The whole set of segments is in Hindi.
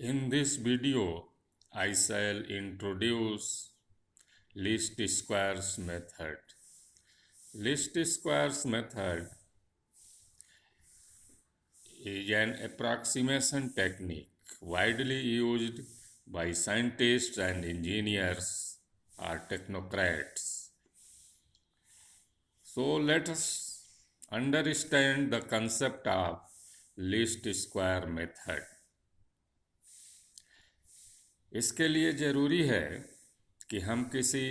In this video, I shall introduce least squares method. Least squares method is an approximation technique widely used by scientists and engineers or technocrats. So let us understand the concept of least square method. इसके लिए ज़रूरी है कि हम किसी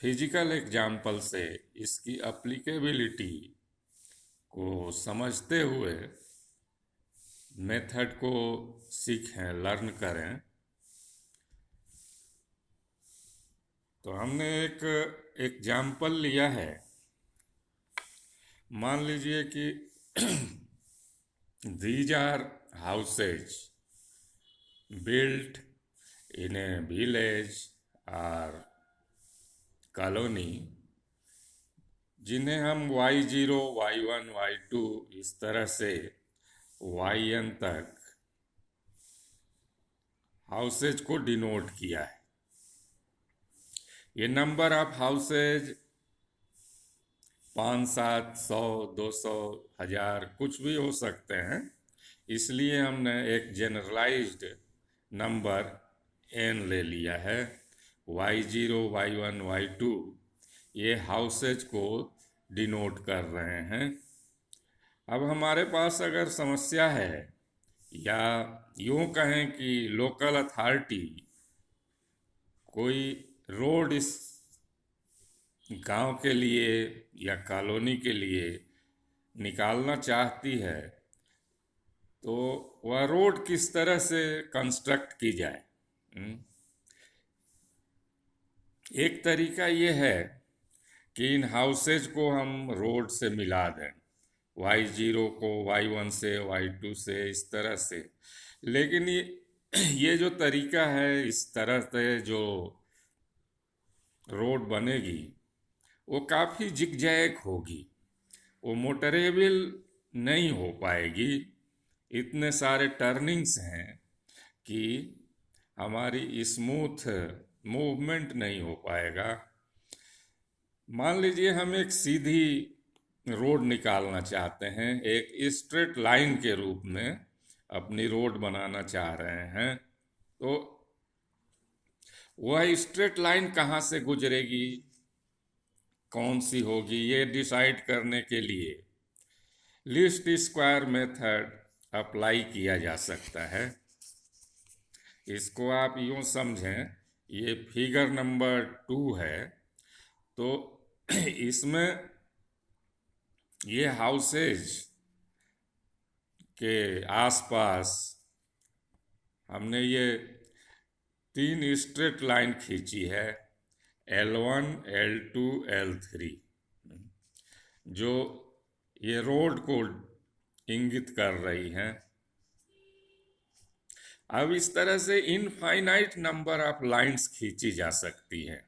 फिजिकल एग्जाम्पल से इसकी एप्लीकेबिलिटी को समझते हुए मेथड को सीखें, लर्न करें। तो हमने एक एग्जाम्पल लिया है। मान लीजिए कि these are houses built in a village or colony जिन्हें हम y0, y1, y2 इस तरह से yn तक हाउसेज को डिनोट किया है। ये नंबर ऑफ हाउसेज 5, 7, 100, 200, 1000 कुछ भी हो सकते हैं। इसलिए हमने एक जनरलाइज्ड नंबर n ले लिया है। y0, y1, y2 ये हाउसेज को डिनोट कर रहे हैं। अब हमारे पास अगर समस्या है या यूँ कहें कि लोकल अथॉरिटी कोई रोड इस गांव के लिए या कॉलोनी के लिए निकालना चाहती है, तो वह रोड किस तरह से कंस्ट्रक्ट की जाए। एक तरीका ये है कि इन हाउसेज को हम रोड से मिला दें, y0 को y1 से, y2 से, इस तरह से। लेकिन ये जो तरीका है, इस तरह से जो रोड बनेगी वो काफ़ी जिगजैग होगी, वो मोटरेबल नहीं हो पाएगी। इतने सारे टर्निंग्स हैं कि हमारी स्मूथ मूवमेंट नहीं हो पाएगा। मान लीजिए हम एक सीधी रोड निकालना चाहते हैं, एक स्ट्रेट लाइन के रूप में अपनी रोड बनाना चाह रहे हैं, तो वह स्ट्रेट लाइन कहाँ से गुजरेगी, कौन सी होगी, ये डिसाइड करने के लिए लीस्ट स्क्वायर मेथड अप्लाई किया जा सकता है। इसको आप यूँ समझें, ये फिगर नंबर 2 है। तो इसमें ये हाउसेज के आसपास हमने ये 3 स्ट्रेट लाइन खींची है, L1, L2, L3, जो ये रोड को इंगित कर रही हैं। अब इस तरह से इनफाइनाइट नंबर ऑफ लाइंस खींची जा सकती है।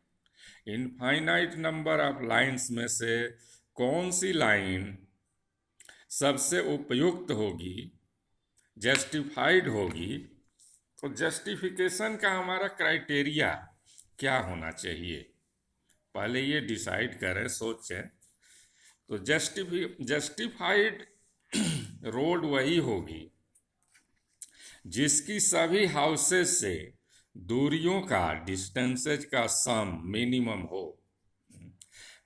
इनफाइनाइट नंबर ऑफ लाइंस में से कौन सी लाइन सबसे उपयुक्त होगी, जस्टिफाइड होगी, तो जस्टिफिकेशन का हमारा क्राइटेरिया क्या होना चाहिए, पहले ये डिसाइड करें, सोचें। तो जस्टिफाइड रोड वही होगी जिसकी सभी हाउसेज से दूरियों का, डिस्टेंसेज का सम मिनिमम हो।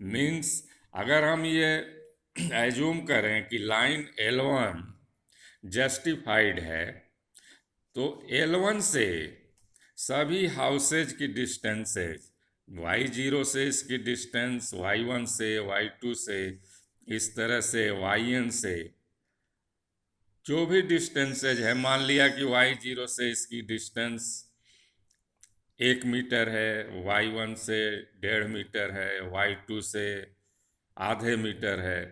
मीन्स अगर हम ये एज्यूम करें कि लाइन L1 जस्टिफाइड है, तो L1 से सभी हाउसेज की डिस्टेंसेज, y0 से इसकी डिस्टेंस, y1 से, y2 से, इस तरह से yn से जो भी डिस्टेंसेज है, मान लिया कि y0 से इसकी डिस्टेंस 1 मीटर है, y1 से 1.5 मीटर है, y2 से आधे मीटर है,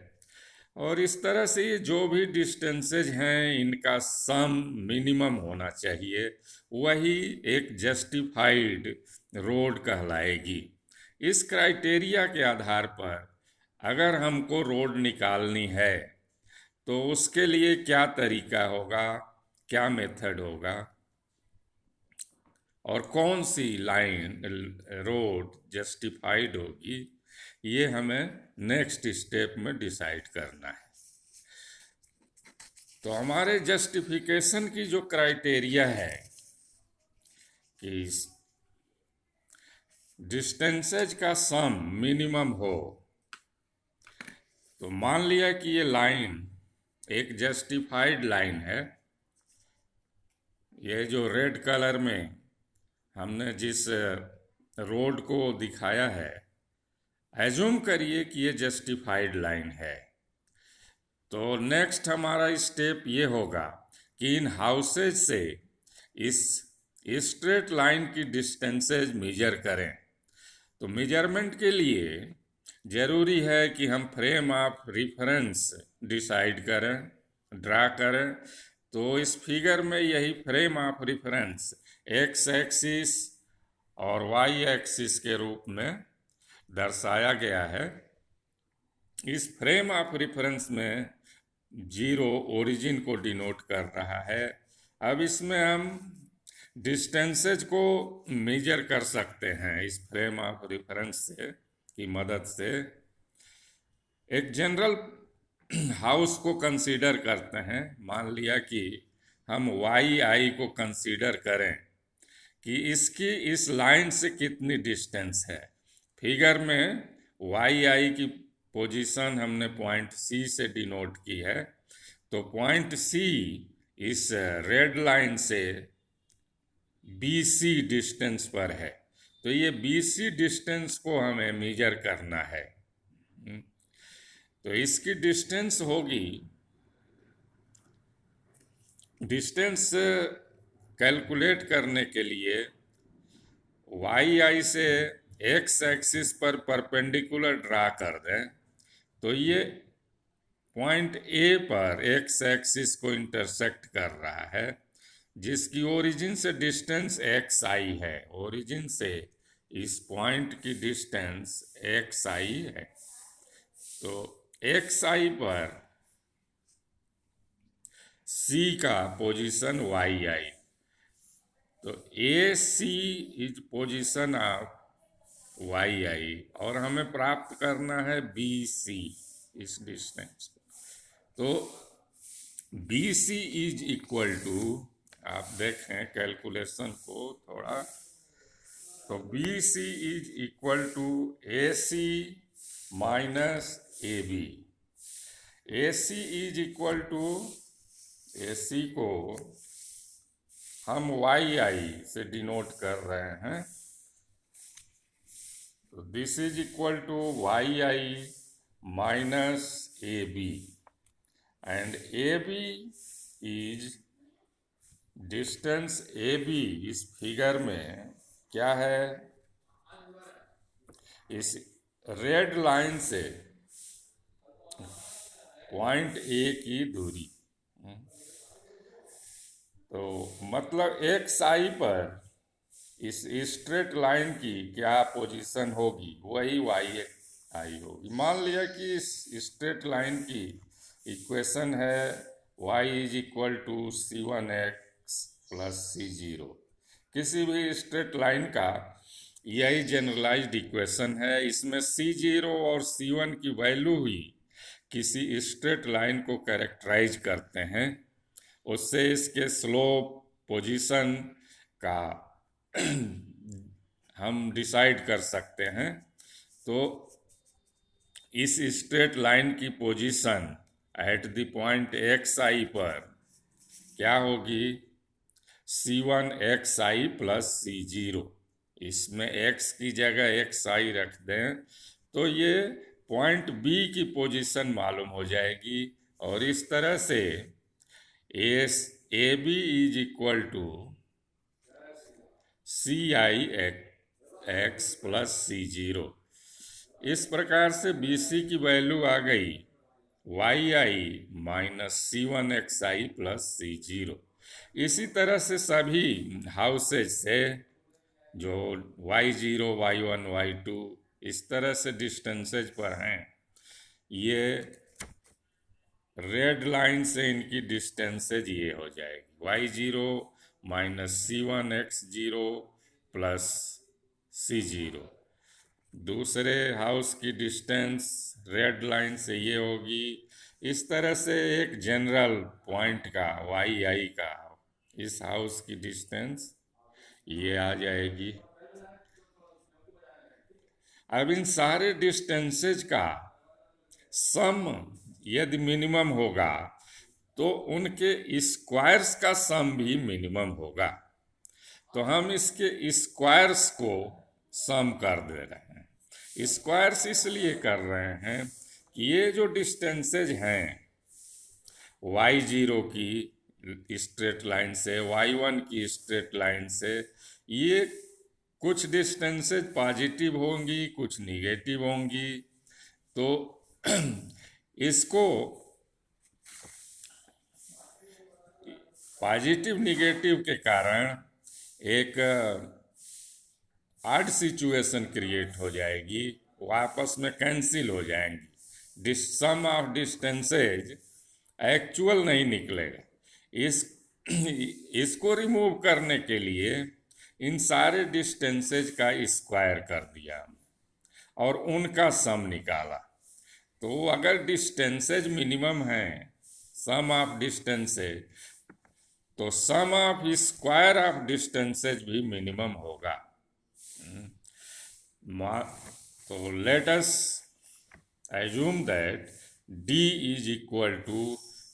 और इस तरह से ये जो भी डिस्टेंसेज हैं इनका सम मिनिमम होना चाहिए। वही एक जस्टिफाइड रोड कहलाएगी। इस क्राइटेरिया के आधार पर अगर हमको रोड निकालनी है तो उसके लिए क्या तरीका होगा, क्या मेथड होगा और कौन सी लाइन रोड जस्टिफाइड होगी, ये हमें नेक्स्ट स्टेप में डिसाइड करना है। तो हमारे जस्टिफिकेशन की जो क्राइटेरिया है कि डिस्टेंसेज का सम मिनिमम हो, तो मान लिया कि ये लाइन एक जस्टिफाइड लाइन है। ये जो रेड कलर में हमने जिस रोड को दिखाया है, एज्यूम करिए कि ये जस्टिफाइड लाइन है। तो नेक्स्ट हमारा स्टेप ये होगा कि इन हाउसेज से इस स्ट्रेट लाइन की डिस्टेंसेज मेजर करें। तो मेजरमेंट के लिए ज़रूरी है कि हम फ्रेम ऑफ रेफरेंस डिसाइड करें, ड्रा करें। तो इस फिगर में यही frame of reference x axis और वाई एक्सिस के रूप में दर्शाया गया है। इस फ्रेम ऑफ रेफरेंस में 0 ओरिजिन को डिनोट कर रहा है। अब इसमें हम डिस्टेंसेज को मेजर कर सकते हैं इस फ्रेम ऑफ रेफरेंस से की मदद से। एक जनरल हाउस को कंसीडर करते हैं। मान लिया कि हम वाई आई को कंसीडर करें कि इसकी इस लाइन से कितनी डिस्टेंस है। फिगर में वाई आई की पोजीशन हमने पॉइंट सी से डिनोट की है। तो पॉइंट सी इस रेड लाइन से BC डिस्टेंस पर है। तो ये BC डिस्टेंस को हमें मेजर करना है। तो इसकी डिस्टेंस होगी, डिस्टेंस कैलकुलेट करने के लिए वाई आई से एक्स एक्सिस पर परपेंडिकुलर ड्रा कर दें। तो ये पॉइंट A पर एक्स एक्सिस को इंटरसेक्ट कर रहा है, जिसकी ओरिजिन से डिस्टेंस XI है। ओरिजिन से इस पॉइंट की डिस्टेंस XI है। तो XI पर C का पोजीशन YI। तो AC is position of YI और हमें प्राप्त करना है BC इस डिस्टेंस। तो BC इज इक्वल टू, आप देखें कैलकुलेशन को थोड़ा, तो BC is equal to AC minus AB। AC is equal to, AC को हम YI से डिनोट कर रहे हैं। तो this is equal to YI minus AB and AB is distance. AB इस फिगर में क्या है, इस रेड लाइन से पॉइंट A की दूरी। तो मतलब XI पर इस स्ट्रेट लाइन की क्या पोजीशन होगी, वही YI होगी। मान लिया कि इस स्ट्रेट लाइन की इक्वेशन है y is equal to C1x plus C0। किसी भी स्ट्रेट लाइन का यही जनरलाइज्ड इक्वेशन है। इसमें C0 और C1 की वैल्यू ही किसी स्ट्रेट लाइन को कैरेक्टराइज करते हैं। उससे इसके स्लोप पोजीशन का हम डिसाइड कर सकते हैं। तो इस स्ट्रेट लाइन की position at the point XI पर क्या होगी, C1XI प्लस C0। इसमें x की जगह XI रख दें तो ये पॉइंट B की पोजीशन मालूम हो जाएगी। और इस तरह से AB is equal to CIX plus C0। इस प्रकार से BC की वैल्यू आ गई YI minus C1XI plus C0। इसी तरह से सभी हाउसेज से जो Y0, Y1, Y2 इस तरह से डिस्टेंसेज पर हैं, ये रेड लाइन से इनकी डिस्टेंसेज ये हो जाएगी y0 minus C1x0 plus C0। दूसरे हाउस की डिस्टेंस रेड लाइन से ये होगी। इस तरह से एक जनरल पॉइंट का yi का इस हाउस की डिस्टेंस ये आ जाएगी। अब इन सारे डिस्टेंसेज का सम यदि मिनिमम होगा तो उनके स्क्वायर्स का सम भी मिनिमम होगा। तो हम इसके स्क्वायर्स को सम कर दे रहे हैं। स्क्वायर्स इसलिए कर रहे हैं कि ये जो डिस्टेंसेज हैं y0 की स्ट्रेट लाइन से y1 की स्ट्रेट लाइन से, ये कुछ डिस्टेंसेज पॉजिटिव होंगी, कुछ निगेटिव होंगी। तो इसको पॉजिटिव निगेटिव के कारण एक ऑड सिचुएशन क्रिएट हो जाएगी, वो आपस में कैंसिल हो जाएंगी। सम ऑफ डिस्टेंसेज एक्चुअल नहीं निकलेगा। इसको रिमूव करने के लिए इन सारे डिस्टेंसेज का स्क्वायर कर दिया और उनका सम निकाला। तो अगर डिस्टेंसेज मिनिमम है, सम ऑफ डिस्टेंसेज, तो सम ऑफ स्क्वायर ऑफ डिस्टेंसेज भी मिनिमम होगा। तो let us assume that d is equal to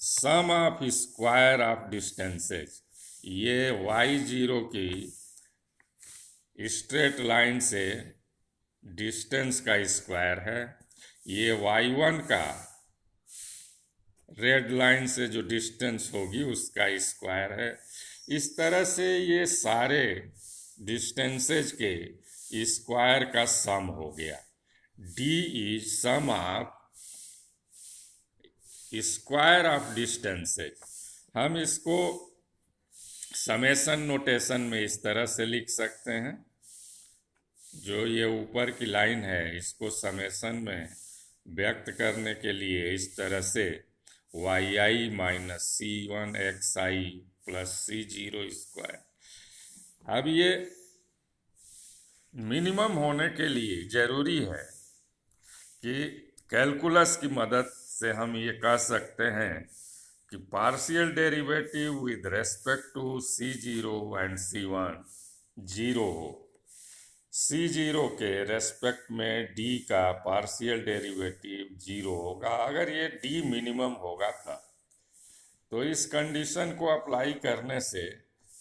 sum of square of distances। ये y0 की स्ट्रेट लाइन से डिस्टेंस का स्क्वायर है, ये y1 का रेड लाइन से जो डिस्टेंस होगी उसका स्क्वायर है। इस तरह से ये सारे डिस्टेंसेज के स्क्वायर का सम हो गया। d is sum of square of distances. हम इसको समेशन नोटेशन में इस तरह से लिख सकते हैं। जो ये ऊपर की लाइन है इसको समेशन में व्यक्त करने के लिए इस तरह से yi minus C1xi plus C0 square. अब ये मिनिमम होने के लिए जरूरी है कि कैलकुलस की मदद से हम ये कह सकते हैं कि partial derivative with respect to C0 and C1 zero हो। C0 के रेस्पेक्ट में d का पार्शियल डेरिवेटिव जीरो होगा अगर ये d मिनिमम होगा था। तो इस कंडीशन को अप्लाई करने से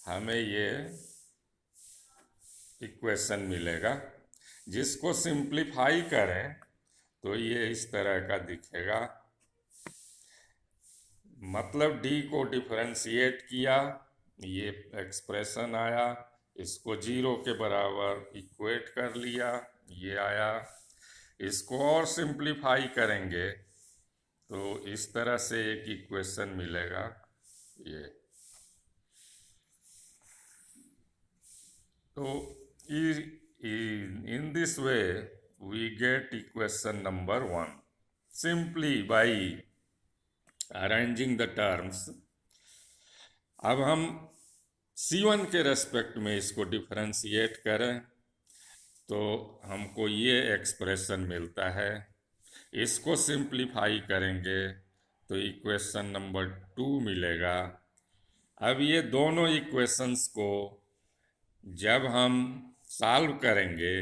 हमें ये इक्वेशन मिलेगा, जिसको सिंप्लीफाई करें तो ये इस तरह का दिखेगा। मतलब d को डिफरेंशिएट किया, ये एक्सप्रेशन आया, इसको जीरो के बराबर इक्वेट कर लिया, ये आया। इसको और सिंप्लीफाई करेंगे तो इस तरह से एक इक्वेशन मिलेगा ये। तो in this way we get equation number 1 simply by arranging the terms। अब हम C1 के रेस्पेक्ट में इसको डिफरेंशिएट करें तो हमको ये एक्सप्रेशन मिलता है। इसको सिंप्लीफाई करेंगे तो इक्वेशन नंबर 2 मिलेगा। अब ये दोनों इक्वेशंस को जब हम सॉल्व करेंगे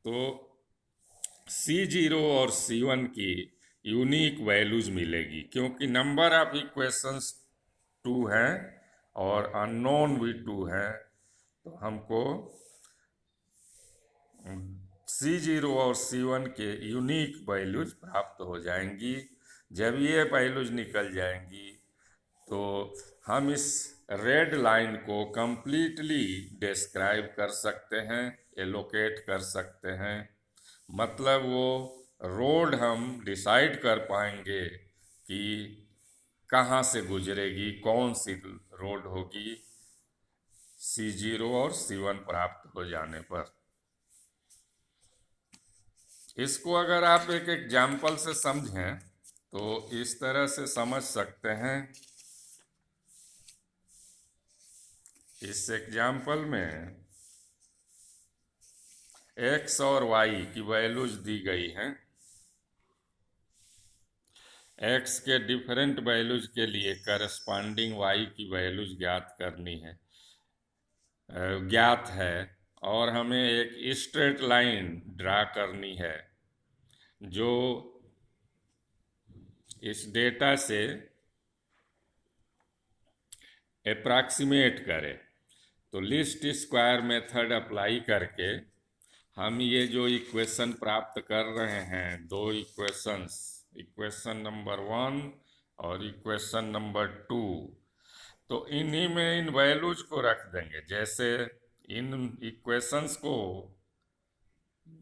तो C0 और C1 की यूनिक वैल्यूज मिलेगी, क्योंकि नंबर ऑफ इक्वेशंस 2 हैं और अननोन भी 2 हैं। तो हमको C0 और C1 के यूनिक वैल्यूज प्राप्त हो जाएंगी। जब ये वैल्यूज निकल जाएंगी तो हम इस रेड लाइन को कंप्लीटली डिस्क्राइब कर सकते हैं, एलोकेट कर सकते हैं। मतलब वो रोड हम डिसाइड कर पाएंगे कि कहाँ से गुजरेगी, कौन सी रोड होगी C0 और C1 प्राप्त हो जाने पर। इसको अगर आप एक एग्जाम्पल से समझें तो इस तरह से समझ सकते हैं। इस एग्जाम्पल में x और y की वैल्यूज दी गई हैं। x के डिफरेंट वैल्यूज के लिए करस्पॉन्डिंग y की वैल्यूज ज्ञात करनी है, ज्ञात है, और हमें एक स्ट्रेट लाइन ड्रा करनी है जो इस डेटा से अप्रॉक्सीमेट करे। तो लीस्ट स्क्वायर मेथड अप्लाई करके हम ये जो इक्वेशन प्राप्त कर रहे हैं, दो इक्वेशंस, इक्वेशन नंबर 1 और इक्वेशन नंबर 2, तो इन्हीं में इन वैल्यूज को रख देंगे। जैसे इन इक्वेशंस को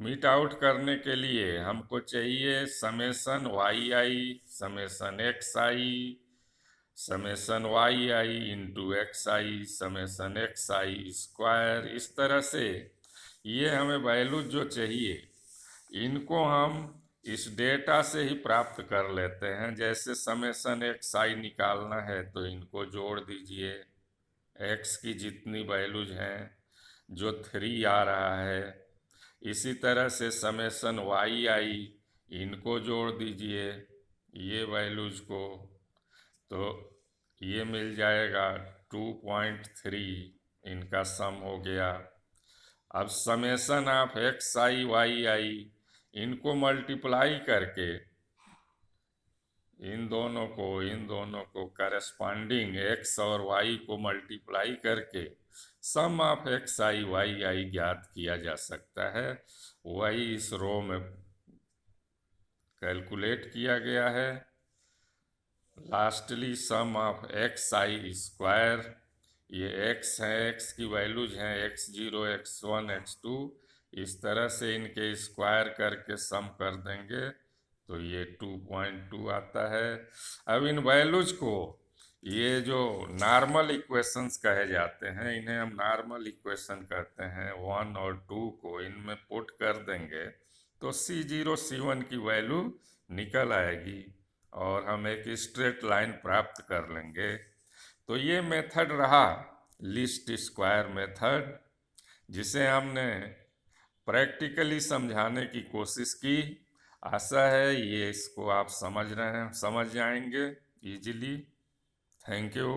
मीट आउट करने के लिए हमको चाहिए summation Y I summation x I summation Y I into x I summation x i square. इस तरह से ये हमें वैल्यू जो चाहिए इनको हम इस डेटा से ही प्राप्त कर लेते हैं। जैसे समेसन एक्स आई निकालना है तो इनको जोड़ दीजिए, एक्स की जितनी वैल्यूज हैं, जो 3 आ रहा है। इसी तरह से समेसन वाई आई, इनको जोड़ दीजिए ये वैल्यूज को, तो ये मिल जाएगा 2.3, इनका सम हो गया। अब summation of x i y i, इनको मल्टीप्लाई करके इन दोनों को करस्पॉन्डिंग एक्स और वाई को मल्टीप्लाई करके sum of x i y i ज्ञात किया जा सकता है। वही इस रो में कैलकुलेट किया गया है। Lastly sum of x i square, ये x है, x की वैल्यूज हैं x0 x1 x2, इस तरह से इनके स्क्वायर करके सम कर देंगे तो ये 2.2 आता है। अब इन वैल्यूज को, ये जो नॉर्मल इक्वेशंस कहे जाते हैं, इन्हें हम नॉर्मल इक्वेशन कहते हैं, 1 और 2 को इनमें पुट कर देंगे तो C0 C1 की वैल्यू निकल आएगी और हम एक स्ट्रेट लाइन प्राप्त कर लेंगे। तो ये मेथड रहा लीस्ट स्क्वायर मेथड, जिसे हमने प्रैक्टिकली समझाने की कोशिश की। आशा है ये इसको आप समझ जाएंगे इजीली। Thank you.